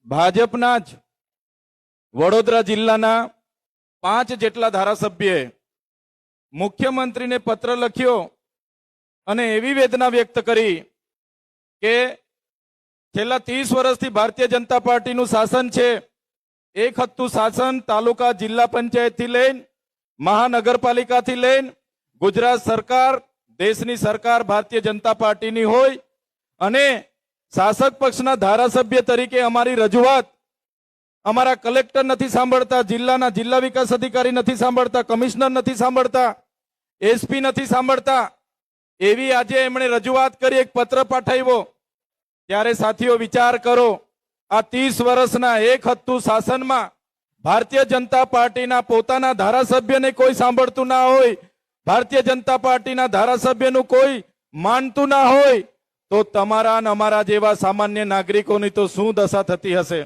ભાજપના જ વડોદરા જિલ્લાના 5 જેટલા ધારાસભ્યએ મુખ્યમંત્રીને પત્ર લખ્યો અને એવી વેદના વ્યક્ત કરી કે છેલ્લા 30 વર્ષથી ભારતીય જનતા પાર્ટીનું શાસન છે. એક હત્તું શાસન તાલુકા જિલ્લા પંચાયતથી લઈને મહાનગરપાલિકાથી લઈને ગુજરાત સરકાર, દેશની સરકાર ભારતીય જનતા પાર્ટીની હોય અને શાસક પક્ષના ધારાસભ્ય તરીકે અમારી રજૂઆત અમારા કલેક્ટર નથી સાંભળતા, જિલ્લાના જિલ્લા વિકાસ અધિકારી નથી સાંભળતા, કમિશનર નથી સાંભળતા, એસપી નથી સાંભળતા. એવી આજે એમણે રજૂઆત કરી, એક પત્ર પાઠવ્યો. ત્યારે સાથીઓ વિચાર કરો, આ 30 વર્ષના એક હત્તું શાસનમાં ભારતીય જનતા પાર્ટીના પોતાના ધારાસભ્યને કોઈ સાંભળતું ના હોય, ભારતીય જનતા પાર્ટીના ધારાસભ્યનું કોઈ માનતું ના હોય, તો તમારા અને અમારા જેવા સામાન્ય નાગરિકોની તો શું દશા થતી હશે.